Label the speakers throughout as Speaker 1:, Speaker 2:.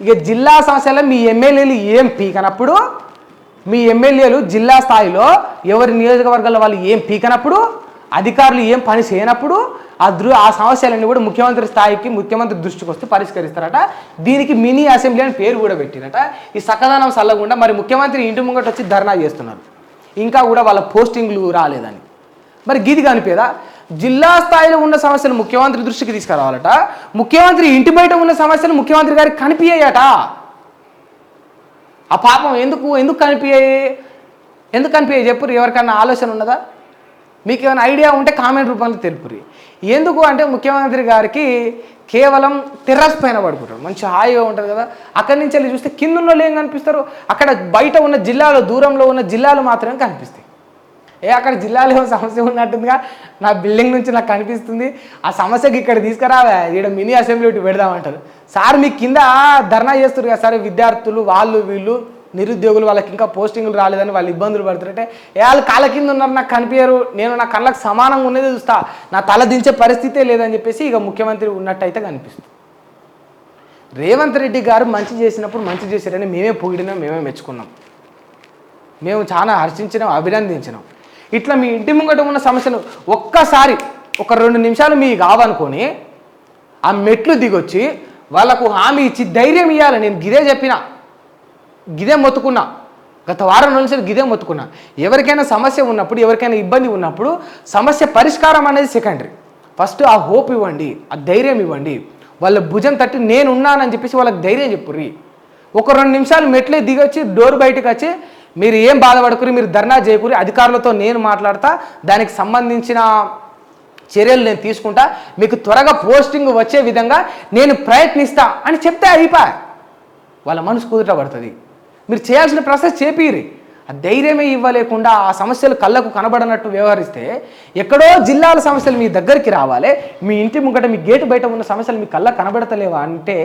Speaker 1: ఇక జిల్లా సమస్యలో మీ ఎమ్మెల్యేలు ఏం పీకనప్పుడు, మీ ఎమ్మెల్యేలు జిల్లా స్థాయిలో ఎవరి నియోజకవర్గాల్లో వాళ్ళు ఏం పీకనప్పుడు, అధికారులు ఏం పని చేయనప్పుడు ఆ సమస్యలన్నీ కూడా ముఖ్యమంత్రి స్థాయికి, ముఖ్యమంత్రి దృష్టికి వస్తే పరిష్కరిస్తారట. దీనికి మినీ అసెంబ్లీ అని పేరు కూడా పెట్టిరట. ఈ సకదానం సల్లగుండా మరి ముఖ్యమంత్రి ఇంటి ముంగట వచ్చి ధర్నా చేస్తున్నారు, ఇంకా కూడా వాళ్ళ పోస్టింగ్లు రాలేదని. మరి గిది కనిపేదా? జిల్లా స్థాయిలో ఉన్న సమస్యలు ముఖ్యమంత్రి దృష్టికి తీసుకురావాలట, ముఖ్యమంత్రి ఇంటి బయట ఉన్న సమస్యలు ముఖ్యమంత్రి గారికి కనిపించాయట. ఆ పాపం ఎందుకు కనిపించాయి? ఎందుకు కనిపించాయి చెప్పురు? ఎవరికన్నా ఆలోచన ఉన్నదా? మీకు ఏమైనా ఐడియా ఉంటే కామెంట్ రూపంలో తెలుపురి. ఎందుకు అంటే ముఖ్యమంత్రి గారికి కేవలం టెర్రస్ పైన పడుకుంటారు, మంచి హాయిగా ఉంటుంది కదా. అక్కడి నుంచి వెళ్ళి చూస్తే కింద ఉన్న ఏం కనిపిస్తారు? అక్కడ బయట ఉన్న జిల్లాలో, దూరంలో ఉన్న జిల్లాలు మాత్రమే కనిపిస్తాయి. అక్కడ జిల్లాలో ఏమో సమస్య ఉన్నట్టుందిగా, నా బిల్డింగ్ నుంచి నాకు కనిపిస్తుంది, ఆ సమస్యకి ఇక్కడ తీసుకురావా, ఇక్కడ మినీ అసెంబ్లీ ఒకటి పెడదామంటారు. సార్ మీకు కింద ధర్నా చేస్తారు కదా సార్, విద్యార్థులు వాళ్ళు వీళ్ళు నిరుద్యోగులు, వాళ్ళకి ఇంకా పోస్టింగ్లు రాలేదని వాళ్ళు ఇబ్బందులు పడుతుంటే వాళ్ళు కాళ్ళ కింద ఉన్నారు, నాకు కనిపించరు, నేను నా కళ్ళకు సమానంగా ఉన్నది చూస్తా, నా తల దించే పరిస్థితే లేదని చెప్పేసి ఇక ముఖ్యమంత్రి ఉన్నట్టయితే కనిపిస్తుంది. రేవంత్ రెడ్డి గారు మంచి చేసినప్పుడు మంచి చేశారని మేమే పొగిడినాం, మేమే మెచ్చుకున్నాం, మేము చాలా హర్షించినాం, అభినందించినాం. ఇట్లా మీ ఇంటి ముంగట ఉన్న సమస్యను ఒక్కసారి ఒక 2 నిమిషాలు మీ కావనుకొని ఆ మెట్లు దిగొచ్చి వాళ్ళకు హామీ ఇచ్చి ధైర్యం ఇవ్వాలి. నేను గిదే చెప్పిన, గిదే మొత్తుకున్నా, గత వారం నుంచి గిదే మొత్తుకున్నా. ఎవరికైనా సమస్య ఉన్నప్పుడు, ఎవరికైనా ఇబ్బంది ఉన్నప్పుడు సమస్య పరిష్కారం అనేది సెకండరీ. ఫస్ట్ ఆ హోప్ ఇవ్వండి, ఆ ధైర్యం ఇవ్వండి, వాళ్ళ భుజం తట్టి నేనున్నానని చెప్పేసి వాళ్ళకి ధైర్యం చెప్పుర్రి. ఒక 2 నిమిషాలు మెట్లే దిగొచ్చి డోర్ బయటకు వచ్చి మీరు ఏం బాధపడుకుని, మీరు ధర్నా చేయకూరి, అధికారులతో నేను మాట్లాడతా, దానికి సంబంధించిన చర్యలు నేను తీసుకుంటా, మీకు త్వరగా పోస్టింగ్ వచ్చే విధంగా నేను ప్రయత్నిస్తా అని చెప్తే అయిపోయి వాళ్ళ మనసు కుదుట పడుతుంది. మీరు చేయాల్సిన ప్రాసెస్ చేపిరి. ఆ ధైర్యమే ఇవ్వలేకుండా ఆ సమస్యలు కళ్ళకు కనబడనట్టు వ్యవహరిస్తే ఎక్కడో జిల్లాల సమస్యలు మీ దగ్గరికి రావాలి, మీ ఇంటి ముంగట మీ గేటు బయట ఉన్న సమస్యలు మీ కళ్ళకు కనబడతలేవా అంటే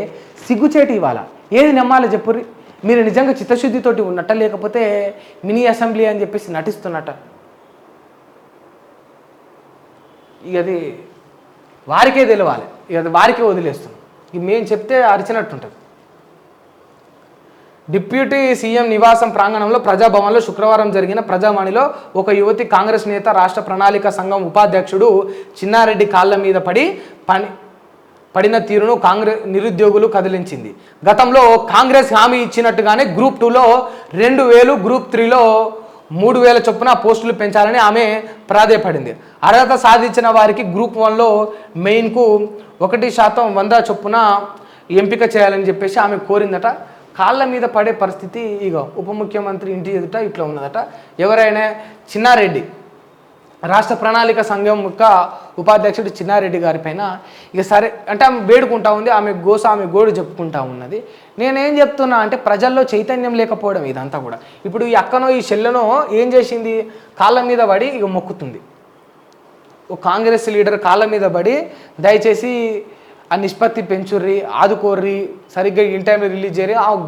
Speaker 1: సిగ్గుచేటి ఇవ్వాలా? ఏది నమ్మాలో చెప్పుర్రి? మీరు నిజంగా చిత్తశుద్ధితోటి ఉన్నట్ట, లేకపోతే మినీ అసెంబ్లీ అని చెప్పేసి నటిస్తున్నట్ట? ఇక అది వారికే తెలవాలి, ఇక అది వారికే వదిలేస్తున్నాం. ఇక మేము చెప్తే అరిచినట్టుంటుంది. డిప్యూటీ సీఎం నివాసం ప్రాంగణంలో ప్రజాభవన్లో శుక్రవారం జరిగిన ప్రజావాణిలో ఒక యువతి కాంగ్రెస్ నేత, రాష్ట్ర ప్రణాళిక సంఘం ఉపాధ్యక్షుడు చిన్నారెడ్డి కాళ్ళ మీద పడిన తీరును కాంగ్రెస్ నిరుద్యోగులు కదిలించింది. గతంలో కాంగ్రెస్ హామీ ఇచ్చినట్టుగానే గ్రూప్ 2లో 2000, గ్రూప్ 3లో 3000 చొప్పున పోస్టులు పెంచాలని ఆమె ప్రాధేయపడింది. అర్హత సాధించిన వారికి గ్రూప్ 1లో మెయిన్కు 1% 100 చొప్పున ఎంపిక చేయాలని చెప్పేసి ఆమె కోరిందట. కాళ్ళ మీద పడే పరిస్థితి ఇక ఉప ముఖ్యమంత్రి ఇంటి ఎదుట ఇట్లా ఉన్నదట. ఎవరైనా చిన్నారెడ్డి, రాష్ట్ర ప్రణాళిక సంఘం యొక్క ఉపాధ్యక్షుడు చిన్నారెడ్డి గారి పైన ఇక సరే అంటే ఆమె వేడుకుంటా ఉంది, ఆమె గోడు చెప్పుకుంటా ఉన్నది. నేనేం చెప్తున్నా అంటే ప్రజల్లో చైతన్యం లేకపోవడం ఇదంతా కూడా. ఇప్పుడు ఈ అక్కనో ఈ చెల్లెనో ఏం చేసింది? కాళ్ళ మీద పడి ఇక మొక్కుతుంది. ఒక కాంగ్రెస్ లీడర్ కాళ్ళ మీద పడి దయచేసి ఆ నిష్పత్తి పెంచుర్రి, ఆదుకోర్రి, సరిగ్గా ఇన్ టైంలో రిలీజ్ చేయరు, ఆమె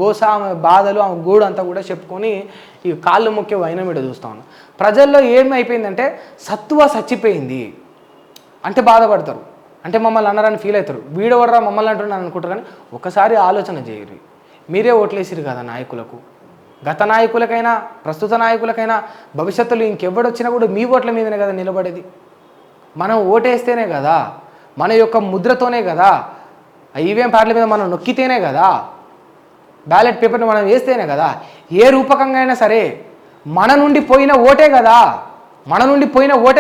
Speaker 1: గోస, ఆమె బాధలు, ఆమె గోడు అంతా కూడా చెప్పుకొని ఈ కాళ్ళు మొక్కే వైనం మీద చూస్తా ఉన్నాం. ప్రజల్లో ఏమైపోయిందంటే సత్తువ చచ్చిపోయింది అంటే బాధపడతారు, అంటే మమ్మల్ని అన్నారని ఫీల్ అవుతారు. వీడవర్రా మమ్మల్ని అంటున్నాను అనుకుంటారు. కానీ ఒకసారి ఆలోచన చేయరు. మీరే ఓట్లేసిరు కదా నాయకులకు, గత నాయకులకైనా ప్రస్తుత నాయకులకైనా భవిష్యత్తులో ఇంకెవ్వడొచ్చినా కూడా మీ ఓట్ల మీదనే కదా నిలబడేది. మనం ఓటేస్తేనే కదా, మన యొక్క ముద్రతోనే కదా, ఈవీఎం ప్యాడ్ల మీద మనం నొక్కితేనే కదా, బ్యాలెట్ పేపర్ని మనం వేస్తేనే కదా, ఏ రూపకంగా అయినా సరే మన నుండి పోయిన ఓటే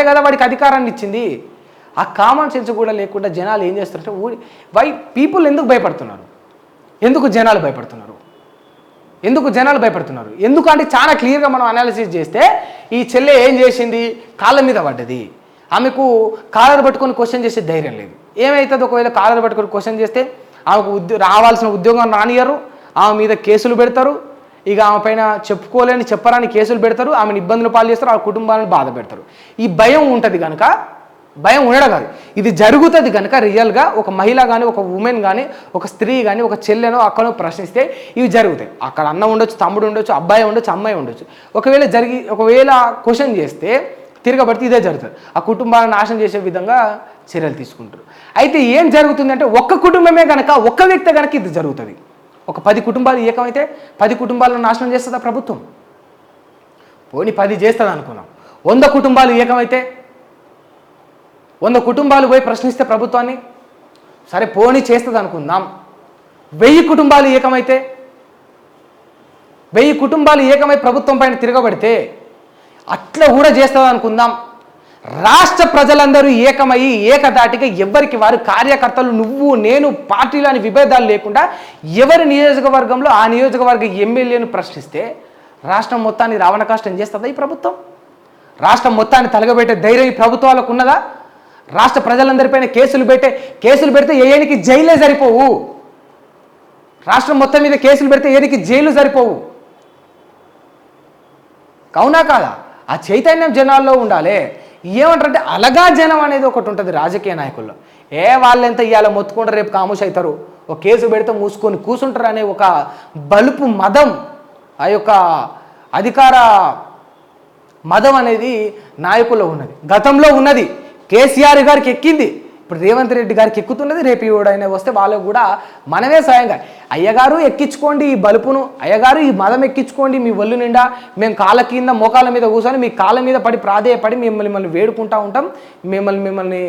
Speaker 1: కదా, వాడికి అధికారాన్ని ఇచ్చింది. ఆ కామన్ సెన్స్ కూడా లేకుండా జనాలు ఏం చేస్తారంటే పీపుల్ ఎందుకు భయపడుతున్నారు? ఎందుకు జనాలు భయపడుతున్నారు? ఎందుకంటే చాలా క్లియర్గా మనం అనాలిసిస్ చేస్తే ఈ చెల్లె ఏం చేసింది? కాళ్ళ మీద పడ్డది. ఆమెకు కాలర్ పట్టుకొని క్వశ్చన్ చేసే ధైర్యం లేదు. ఏమవుతుంది ఒకవేళ కాలర్ పట్టుకొని క్వశ్చన్ చేస్తే? ఆమెకు రావాల్సిన ఉద్యోగం రానియరు, ఆమె మీద కేసులు పెడతారు, ఇక ఆమె పైన చెప్పరాని కేసులు పెడతారు, ఆమెను ఇబ్బందులు పాలు చేస్తారు, ఆ కుటుంబాలను బాధ పెడతారు. ఈ భయం ఉంటుంది కనుక, భయం ఉండడం కాదు, ఇది జరుగుతుంది కనుక రియల్గా ఒక మహిళ కానీ, ఒక ఉమెన్ కానీ, ఒక స్త్రీ కానీ, ఒక చెల్లెనో అక్కనో ప్రశ్నిస్తే ఇవి జరుగుతాయి. అక్కడ అన్న ఉండొచ్చు, తమ్ముడు ఉండొచ్చు, అబ్బాయి ఉండొచ్చు, అమ్మాయి ఉండొచ్చు. ఒకవేళ క్వశ్చన్ చేస్తే తిరగబడితే ఇదే జరుగుతుంది. ఆ కుటుంబాలను నాశనం చేసే విధంగా చర్యలు తీసుకుంటారు. అయితే ఏం జరుగుతుందంటే ఒక్క కుటుంబమే కనుక, ఒక్క వ్యక్తి కనుక ఇది జరుగుతుంది. ఒక 10 కుటుంబాలు ఏకమైతే 10 కుటుంబాలను నాశనం చేస్తుందా ప్రభుత్వం? పోనీ 10 చేస్తుంది అనుకున్నాం. 100 కుటుంబాలు ఏకమైతే 100 కుటుంబాలు పోయి ప్రశ్నిస్తే ప్రభుత్వాన్ని, సరే పోనీ చేస్తుంది అనుకుందాం. 1000 కుటుంబాలు ఏకమైతే 1000 కుటుంబాలు ఏకమై ప్రభుత్వం పైన తిరగబడితే అట్లా కూడా చేస్తుంది అనుకుందాం. రాష్ట్ర ప్రజలందరూ ఏకమయ్యి ఏకదాటిగా ఎవరికి వారు కార్యకర్తలు, నువ్వు నేను పార్టీలు అని విభేదాలు లేకుండా ఎవరి నియోజకవర్గంలో ఆ నియోజకవర్గ ఎమ్మెల్యేను ప్రశ్నిస్తే రాష్ట్రం మొత్తాన్ని రావణ కాష్టం చేస్తుందా ఈ ప్రభుత్వం? రాష్ట్రం మొత్తాన్ని తలగబెట్టే ధైర్యం ఈ ప్రభుత్వాలకు ఉన్నదా? రాష్ట్ర ప్రజలందరిపైన కేసులు పెడితే ఏనికి జైలే సరిపోవు. రాష్ట్రం మొత్తం మీద కేసులు పెడితే ఏనికి జైలు సరిపోవు. అవునా కాదా? ఆ చైతన్యం జనాల్లో ఉండాలి. ఏమంటారంటే అలగా జనం అనేది ఒకటి ఉంటుంది రాజకీయ నాయకుల్లో. వాళ్ళెంత ఇవాళ మొత్తుకుంటారు, రేపు కాముష్ అవుతారు, ఒక కేసు పెడితే మూసుకొని కూర్చుంటారు అనే ఒక బలుపు మదం, ఆ యొక్క అధికార మదం అనేది నాయకుల్లో ఉన్నది, గతంలో ఉన్నది. కేసీఆర్ గారికి ఎక్కింది, ఇప్పుడు రేవంత్ రెడ్డి గారికి ఎక్కుతున్నది. రేపు ఎవడైనా వస్తే వాళ్ళకు కూడా మనమే స్వయంగా అయ్యగారు ఎక్కించుకోండి ఈ బలుపును, అయ్యగారు ఈ మదం ఎక్కించుకోండి మీ ఒళ్ళు నిండా, మేము కాళ్ళ కింద మోకాళ్ళ మీద కూర్చొని మీ కాళ్ళ మీద పడి ప్రాధేయపడి మిమ్మల్ని వేడుకుంటూ ఉంటాం, మిమ్మల్ని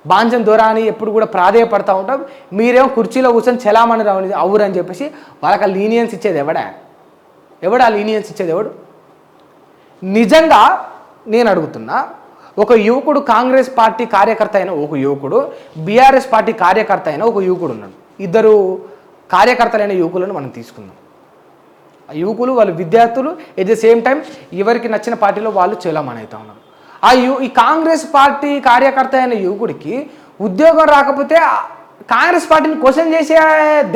Speaker 1: బాంచం దొరా అని ఎప్పుడు కూడా ప్రాధేయపడతా ఉంటాం, మీరేమో కుర్చీలో కూర్చొని చెలామణి అవురు అని చెప్పేసి వాళ్ళకి ఆ లీనియన్స్ ఇచ్చేది ఎవడు ఆ లీనియన్స్ ఇచ్చేది ఎవడు? నిజంగా నేను అడుగుతున్నా, ఒక యువకుడు కాంగ్రెస్ పార్టీ కార్యకర్త అయిన ఒక యువకుడు, బీఆర్ఎస్ పార్టీ కార్యకర్త అయిన ఒక యువకుడు ఉన్నాడు. ఇద్దరు కార్యకర్తలైన యువకులను మనం తీసుకుందాం. ఆ యువకులు వాళ్ళు విద్యార్థులు, ఎట్ ది సేమ్ టైం ఎవరికి నచ్చిన పార్టీలో వాళ్ళు చెలామణి అవుతా ఉన్నారు. ఈ కాంగ్రెస్ పార్టీ కార్యకర్త అయిన యువకుడికి ఉద్యోగం రాకపోతే కాంగ్రెస్ పార్టీని క్వశ్చన్ చేసే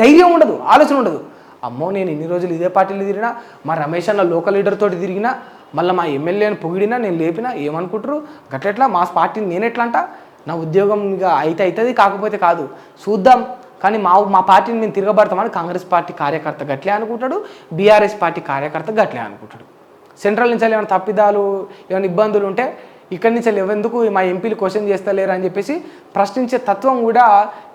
Speaker 1: ధైర్యం ఉండదు, ఆలోచన ఉండదు. అమ్మో నేను ఇన్ని రోజులు ఇదే పార్టీలో తిరిగినా, మా రమేష్ అన్న లోకల్ లీడర్ తోటి తిరిగినా, మళ్ళీ మా ఎమ్మెల్యేని పొగిడినా, నేను లేపినా ఏమనుకుంటారు, గట్లెట్లా మా పార్టీని నేను ఎట్లా అంట, నా ఉద్యోగం ఇక అయితే అవుతుంది కాకపోతే కాదు చూద్దాం, కానీ మా పార్టీని మేము తిరగబడతామని కాంగ్రెస్ పార్టీ కార్యకర్త గట్లే అనుకుంటాడు, బీఆర్ఎస్ పార్టీ కార్యకర్త గట్లే అనుకుంటాడు. సెంట్రల్ నుంచి ఏమైనా తప్పిదాలు ఏమైనా ఇబ్బందులు ఉంటే ఇక్కడి నుంచి ఎందుకు మా ఎంపీలు క్వశ్చన్ చేస్తలేరు అని చెప్పేసి ప్రశ్నించే తత్వం కూడా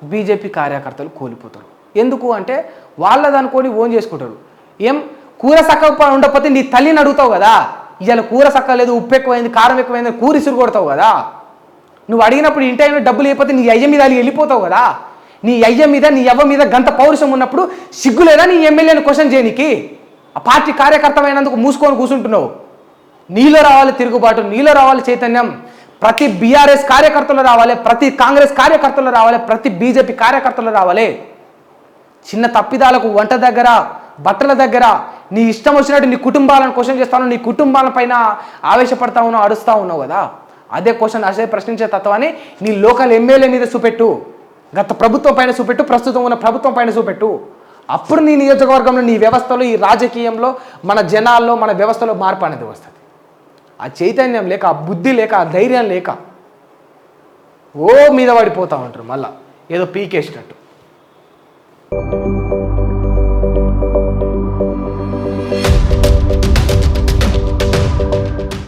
Speaker 1: బీజేపీ కార్యకర్తలు కోల్పోతారు. ఎందుకు అంటే వాళ్ళది అనుకొని ఓన్ చేసుకుంటారు. ఏం కూర సక్క ఉండకపోతే నీ తల్లిని అడుగుతావు కదా, ఇవాళ కూర సక్క లేదు, ఉప్పు ఎక్కువైంది, కారం ఎక్కువైంది, కూర ఇసురు కొడతావు కదా. నువ్వు అడిగినప్పుడు ఇంటి అయినా డబ్బులు లేకపోతే నీ అయ్య మీద వెళ్ళిపోతావు కదా. నీ అయ్య మీద నీ అవ్వ మీద గంత పౌరుషం ఉన్నప్పుడు సిగ్గు లేదా నీ ఎమ్మెల్యేని క్వశ్చన్ చేయనికి? ఆ పార్టీ కార్యకర్తమైనందుకు మూసుకొని కూర్చుంటున్నావు. నీలో రావాలి తిరుగుబాటు, నీలో రావాలి చైతన్యం. ప్రతి బీఆర్ఎస్ కార్యకర్తలు రావాలి, ప్రతి కాంగ్రెస్ కార్యకర్తలు రావాలి, ప్రతి బీజేపీ కార్యకర్తలు రావాలి. చిన్న తప్పిదాలకు వంట దగ్గర, బట్టల దగ్గర నీ ఇష్టం వచ్చినట్టు నీ కుటుంబాలను క్వశ్చన్ చేస్తాను, నీ కుటుంబాల పైన ఆవేశపడతా ఉన్నావు, అరుస్తూ ఉన్నావు కదా. అదే క్వశ్చన్ అదే ప్రశ్నించే తత్వాన్ని నీ లోకల్ ఎమ్మెల్యే మీద చూపెట్టు, గత ప్రభుత్వం పైన చూపెట్టు, ప్రస్తుతం ఉన్న ప్రభుత్వం పైన చూపెట్టు. అప్పుడు నీ నియోజకవర్గంలో, నీ వ్యవస్థలో, ఈ రాజకీయంలో, మన జనాల్లో, మన వ్యవస్థలో మార్పు అనేది వస్తుంది. ఆ చైతన్యం లేక, ఆ బుద్ధి లేక, ఆ ధైర్యం లేక మీద పడిపోతూ ఉంటారు, మళ్ళీ ఏదో పీకేసినట్టు.